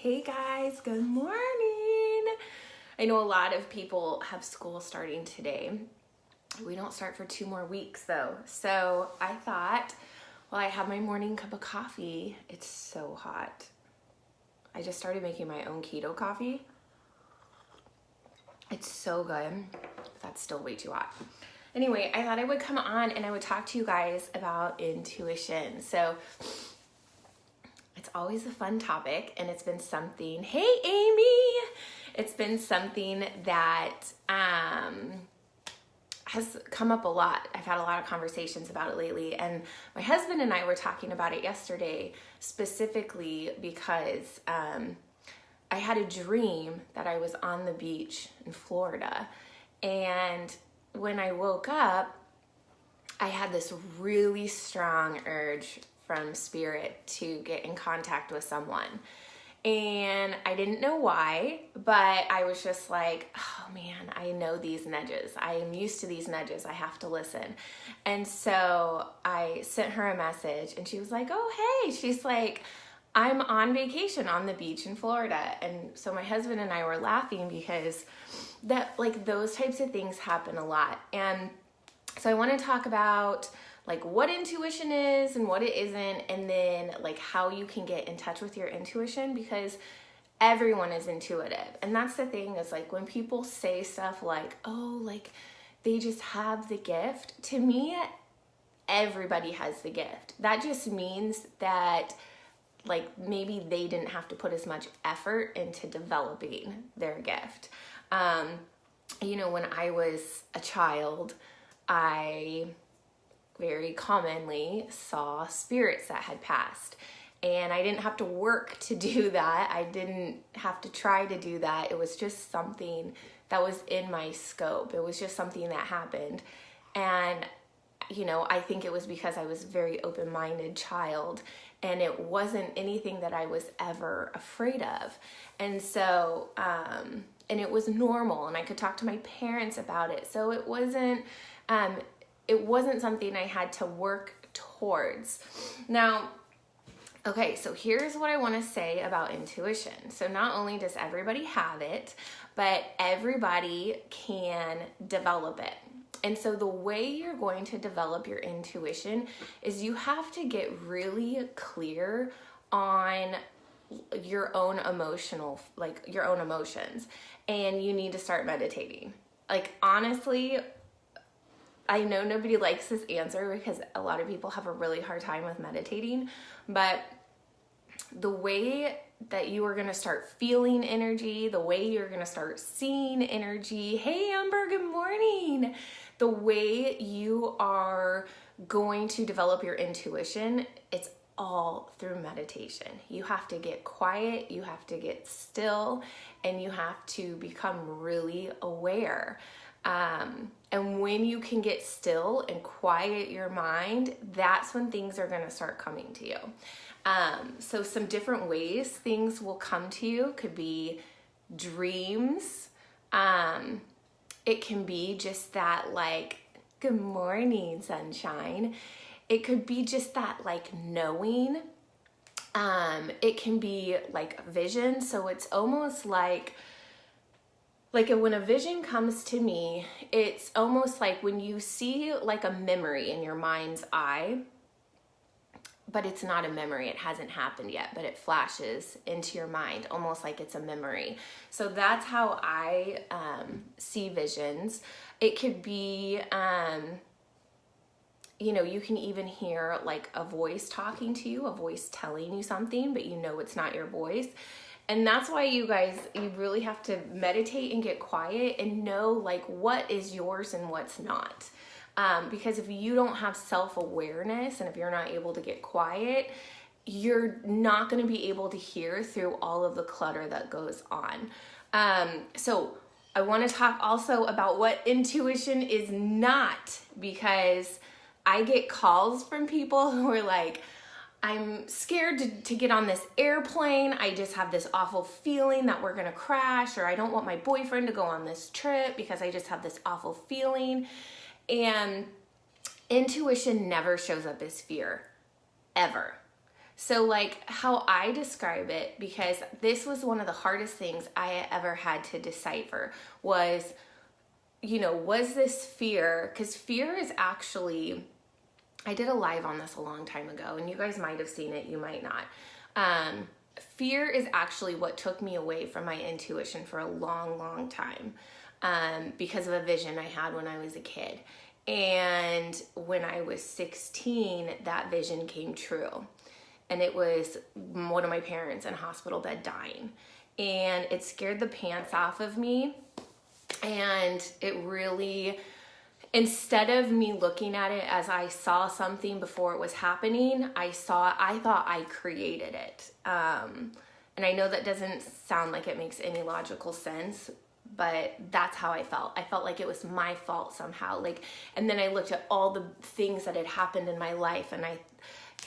Hey guys, good morning. I know a lot of people have school starting today. We don't start for 2 more weeks though. So I thought, while I have my morning cup of coffee, it's so hot. I just started making my own keto coffee. It's so good. That's still way too hot. Anyway, I thought I would come on and I would talk to you guys about intuition. So it's always a fun topic, and it's been something, hey Amy, it's been something that has come up a lot. I've had a lot of conversations about it lately, and my husband and I were talking about it yesterday, specifically because I had a dream that I was on the beach in Florida, and when I woke up, I had this really strong urge from spirit to get in contact with someone. And I didn't know why, but I was just like, oh man, I know these nudges. I am used to these nudges. I have to listen. And so I sent her a message and she was like, oh, hey, she's like, I'm on vacation on the beach in Florida. And so my husband and I were laughing because that, like, those types of things happen a lot. And so I want to talk about like what intuition is and what it isn't, and then like how you can get in touch with your intuition, because everyone is intuitive. And that's the thing, is like when people say stuff like, oh, like they just have the gift, to me, everybody has the gift. That just means that like maybe they didn't have to put as much effort into developing their gift. You know, when I was a child, I very commonly saw spirits that had passed, and I didn't have to work to do that. I didn't have to try to do that. It was just something that was in my scope. It was just something that happened. And, you know, I think it was because I was a very open-minded child, and it wasn't anything that I was ever afraid of. And so, and it was normal, and I could talk to my parents about it. So it wasn't something I had to work towards. Now, okay, so here's what I want to say about intuition. So not only does everybody have it, but everybody can develop it. And so the way you're going to develop your intuition is you have to get really clear on your own your own emotions, and you need to start meditating. Like, honestly, I know nobody likes this answer because a lot of people have a really hard time with meditating, but the way that you are going to start feeling energy, the way you're going to start seeing energy, hey Amber, good morning, the way you are going to develop your intuition, it's all through meditation. You have to get quiet, you have to get still, and you have to become really aware. And when you can get still and quiet your mind, that's when things are going to start coming to you. So some different ways things will come to you could be dreams. It can be just that, like, good morning, sunshine. It could be just that, like, knowing. It can be like vision. So it's almost like when a vision comes to me, it's almost like when you see like a memory in your mind's eye, but it's not a memory, it hasn't happened yet, but it flashes into your mind, almost like it's a memory. So that's how I see visions. It could be, you know, you can even hear like a voice talking to you, a voice telling you something, but you know it's not your voice. And that's why you guys, you really have to meditate and get quiet and know like what is yours and what's not. Because if you don't have self-awareness and if you're not able to get quiet, you're not going to be able to hear through all of the clutter that goes on. So I want to talk also about what intuition is not, because I get calls from people who are like, I'm scared to get on this airplane. I just have this awful feeling that we're gonna crash, or I don't want my boyfriend to go on this trip because I just have this awful feeling. And intuition never shows up as fear, ever. So like how I describe it, because this was one of the hardest things I ever had to decipher, was, was this fear? Because fear is actually, I did a live on this a long time ago, and you guys might have seen it, you might not. Fear is actually what took me away from my intuition for a long, long time, because of a vision I had when I was a kid. And when I was 16, that vision came true. And it was one of my parents in a hospital bed dying. And it scared the pants off of me. And it really, instead of me looking at it as I saw something before it was happening, I thought I created it. And I know that doesn't sound like it makes any logical sense, but that's how I felt. I felt like it was my fault somehow. And then I looked at all the things that had happened in my life, and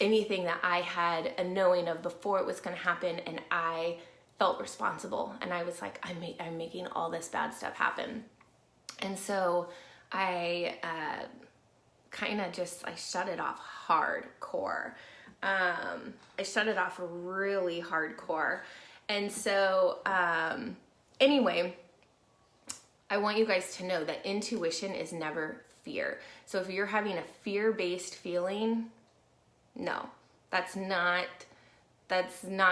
anything that I had a knowing of before it was going to happen, and I felt responsible. And I was like, I'm making all this bad stuff happen. And so I I shut it off hardcore. I shut it off really hardcore. And so anyway, I want you guys to know that intuition is never fear. So if you're having a fear-based feeling, no, that's not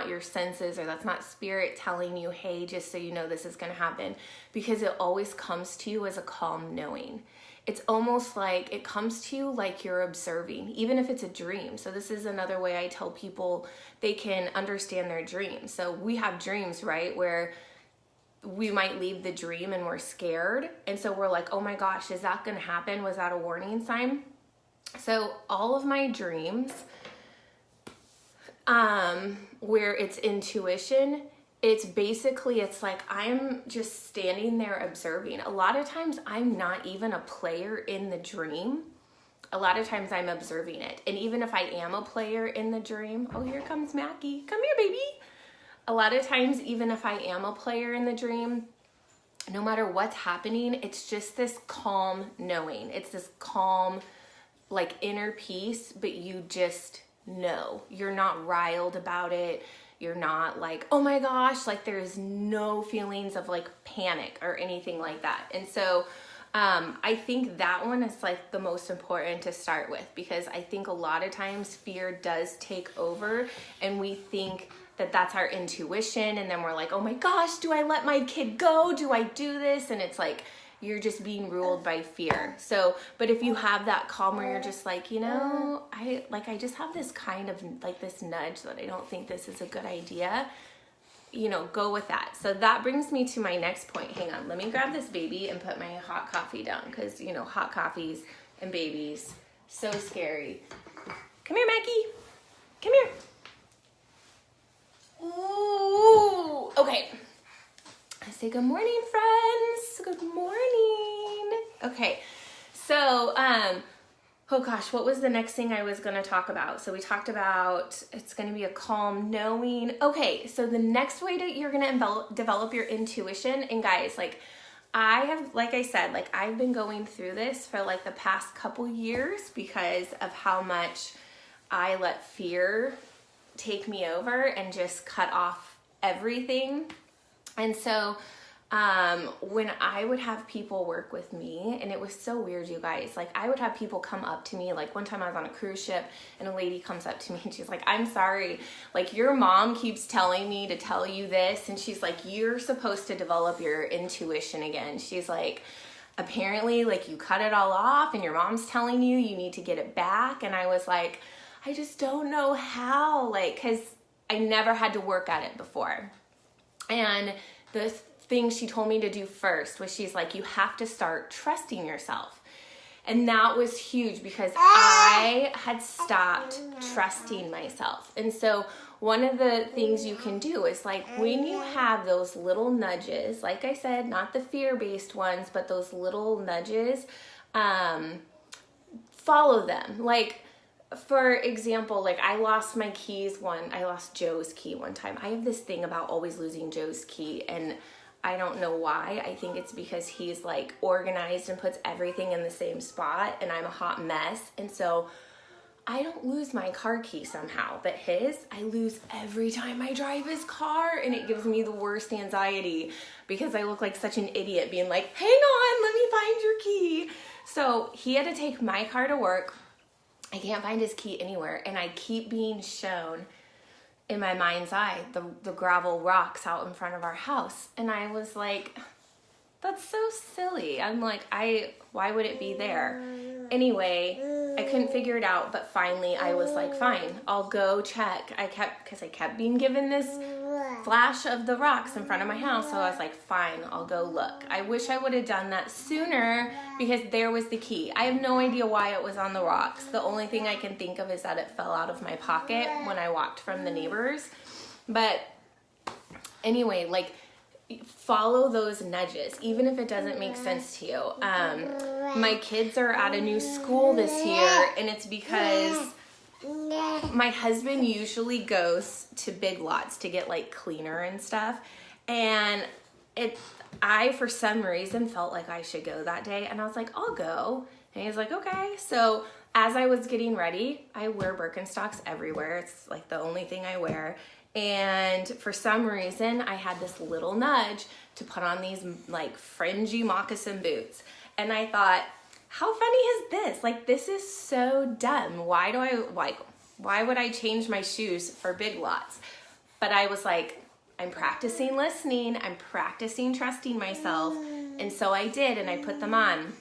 your senses, or that's not spirit telling you, hey, just so you know this is going to happen, because it always comes to you as a calm knowing. It's almost like it comes to you like you're observing, even if it's a dream. So this is another way I tell people they can understand their dreams. So we have dreams, right, where we might leave the dream and we're scared. And so we're like, oh my gosh, is that going to happen? Was that a warning sign? So all of my dreams, where it's intuition, it's like I'm just standing there observing. A lot of times I'm not even a player in the dream. A lot of times I'm observing it. And even if I am a player in the dream, oh, here comes Mackie. Come here, baby. A lot of times, even if I am a player in the dream, no matter what's happening, it's just this calm knowing. It's this calm, like, inner peace, but you just know. You're not riled about it. You're not like, oh my gosh, like there's no feelings of like panic or anything like that. And so I think that one is like the most important to start with, because I think a lot of times fear does take over, and we think that that's our intuition, and then we're like, oh my gosh, do I let my kid go? Do I do this? And it's like you're just being ruled by fear. So, but if you have that calm where you're just like, I just have this kind of like this nudge that I don't think this is a good idea, go with that. So that brings me to my next point. Hang on, let me grab this baby and put my hot coffee down, because hot coffees and babies, so scary. Come here, Mackie. Come here. Ooh, okay. I say good morning, friends. Good morning. Okay, so oh gosh, what was the next thing I was going to talk about? So we talked about it's going to be a calm knowing. Okay, so the next way that you're going to develop your intuition, and guys, I've been going through this for like the past couple years because of how much I let fear take me over and just cut off everything. And so when I would have people work with me, and it was so weird, you guys, like I would have people come up to me, like one time I was on a cruise ship and a lady comes up to me and she's like, I'm sorry, like your mom keeps telling me to tell you this, and she's like, you're supposed to develop your intuition again. She's like, apparently like you cut it all off and your mom's telling you need to get it back. And I was like, I just don't know how, like, because I never had to work at it before. And the thing she told me to do first was, she's like, you have to start trusting yourself. And that was huge because I had stopped trusting myself. And so one of the things you can do is, like, when you have those little nudges, like I said, not the fear-based ones, but those little nudges, follow them. Like, for example, like I lost Joe's key one time. I have this thing about always losing Joe's key, and I don't know why. I think it's because he's like organized and puts everything in the same spot, and I'm a hot mess. And so I don't lose my car key somehow, but his, I lose every time I drive his car, and it gives me the worst anxiety because I look like such an idiot being like, hang on, let me find your key. So he had to take my car to work. I can't find his key anywhere, and I keep being shown in my mind's eye the gravel rocks out in front of our house, and I was like, that's so silly. I'm like, why would it be there? Anyway, I couldn't figure it out, but finally I was like, fine, I'll go check. I kept being given this flash of the rocks in front of my house, so I was like, fine, I'll go look. I wish I would have done that sooner because there was the key. I have no idea why it was on the rocks. The only thing I can think of is that it fell out of my pocket when I walked from the neighbors. But anyway, like, follow those nudges, even if it doesn't make sense to you. My kids are at a new school this year, and it's because my husband usually goes to Big Lots to get like cleaner and stuff, and I for some reason felt like I should go that day, and I was like, I'll go. And he's like, okay. So as I was getting ready, I wear Birkenstocks everywhere. It's like the only thing I wear. And for some reason, I had this little nudge to put on these like fringy moccasin boots. And I thought, how funny is this? Like, this is so dumb. Why would I change my shoes for Big Lots? But I was like, I'm practicing listening. I'm practicing trusting myself. And so I did, and I put them on.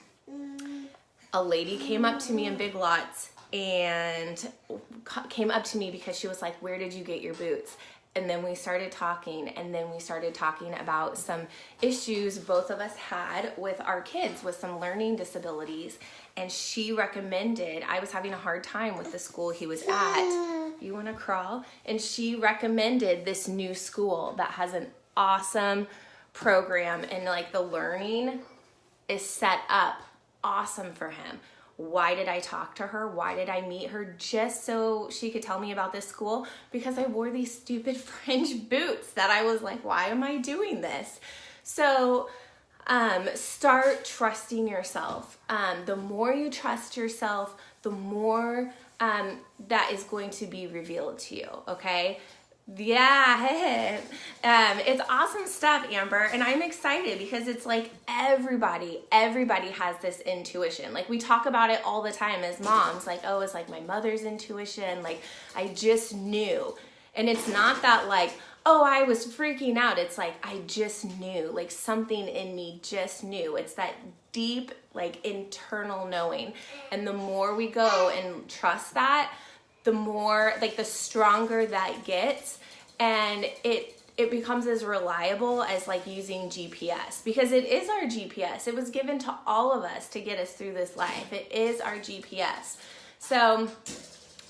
A lady came up to me in Big Lots and came up to me because she was like, where did you get your boots? And then we started talking, and then we started talking about some issues both of us had with our kids with some learning disabilities. And she recommended, I was having a hard time with the school he was at. You want to crawl? And she recommended this new school that has an awesome program, and like the learning is set up awesome for him. Why did I talk to her? Why did I meet her? Just so she could tell me about this school? Because I wore these stupid fringe boots that I was like, why am I doing this? So start trusting yourself. The more you trust yourself, the more that is going to be revealed to you, okay? Yeah, it's awesome stuff, Amber, and I'm excited because it's like everybody has this intuition. Like, we talk about it all the time as moms, like, oh, it's like my mother's intuition, like I just knew. And it's not that like, oh, I was freaking out. It's like, I just knew, like something in me just knew. It's that deep, like internal knowing. And the more we go and trust that, the more, like, the stronger that gets, and it becomes as reliable as like using GPS, because it is our GPS. It was given to all of us to get us through this life. It is our GPS. So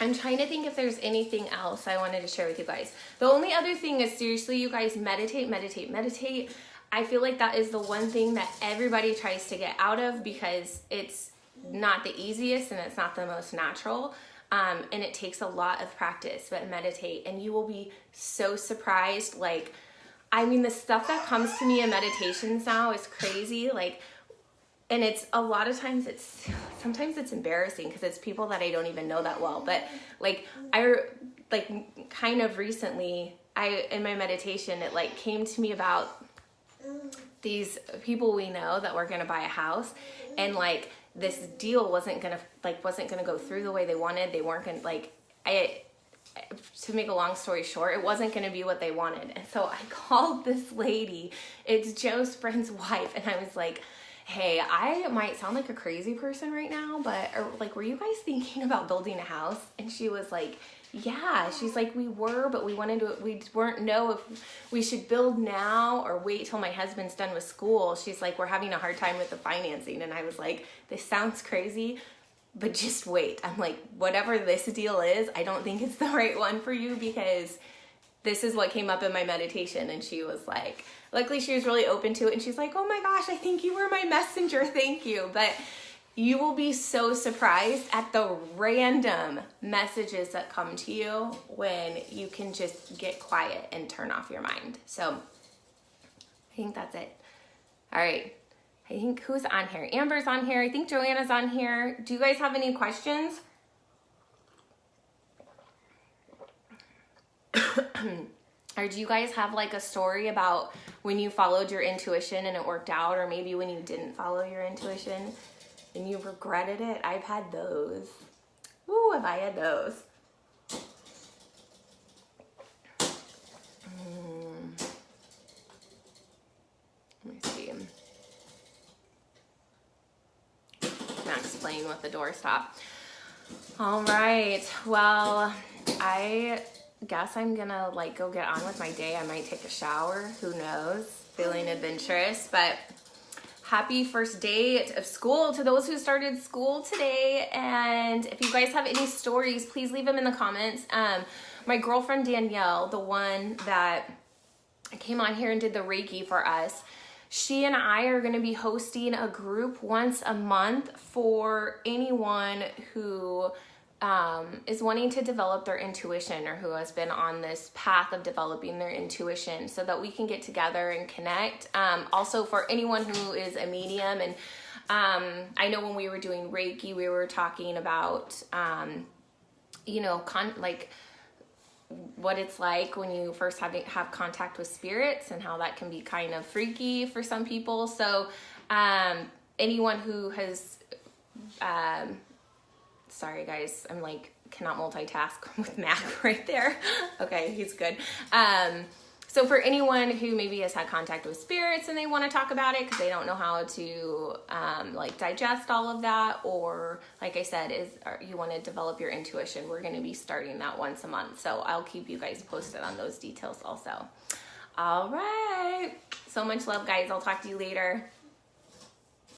I'm trying to think if there's anything else I wanted to share with you guys. The only other thing is, seriously, you guys, meditate. I feel like that is the one thing that everybody tries to get out of because it's not the easiest and it's not the most natural. And it takes a lot of practice, but meditate, and you will be so surprised. Like, I mean, the stuff that comes to me in meditations now is crazy. Like, and it's a lot of times sometimes it's embarrassing because it's people that I don't even know that well. But like, kind of recently, in my meditation, it like came to me about these people we know that were going to buy a house, and like, this deal wasn't gonna go through the way they wanted. They weren't gonna, like, to make a long story short, it wasn't gonna be what they wanted. And so I called this lady, it's Joe's friend's wife, and I was like, hey, I might sound like a crazy person right now, but like, were you guys thinking about building a house? And she was like, yeah. She's like, we were, but we weren't know if we should build now or wait till my husband's done with school. She's like, we're having a hard time with the financing. And I was like, this sounds crazy, but just wait. I'm like, whatever this deal is, I don't think it's the right one for you, because this is what came up in my meditation. And she was like, luckily she was really open to it. And she's like, oh my gosh, I think you were my messenger. Thank you. But you will be so surprised at the random messages that come to you when you can just get quiet and turn off your mind. So I think that's it. All right. I think, who's on here? Amber's on here. I think Joanna's on here. Do you guys have any questions? Or do you guys have like a story about when you followed your intuition and it worked out, or maybe when you didn't follow your intuition and you regretted it? I've had those. Ooh, have I had those? Let me see. Max playing with the doorstop. All right. Well, I guess I'm gonna like go get on with my day. I might take a shower. Who knows? Feeling adventurous, but happy first day of school to those who started school today. And if you guys have any stories, please leave them in the comments. My girlfriend Danielle, the one that came on here and did the Reiki for us, she and I are going to be hosting a group once a month for anyone who is wanting to develop their intuition, or who has been on this path of developing their intuition, so that we can get together and connect. Also for anyone who is a medium, and I know when we were doing Reiki, we were talking about, you know, like what it's like when you first have contact with spirits, and how that can be kind of freaky for some people. So anyone who has sorry guys, I'm like cannot multitask with Mac right there. Okay, he's good. So for anyone who maybe has had contact with spirits and they want to talk about it because they don't know how to like digest all of that, or like I said, you want to develop your intuition, we're going to be starting that once a month. So I'll keep you guys posted on those details also. All right. So much love, guys. I'll talk to you later.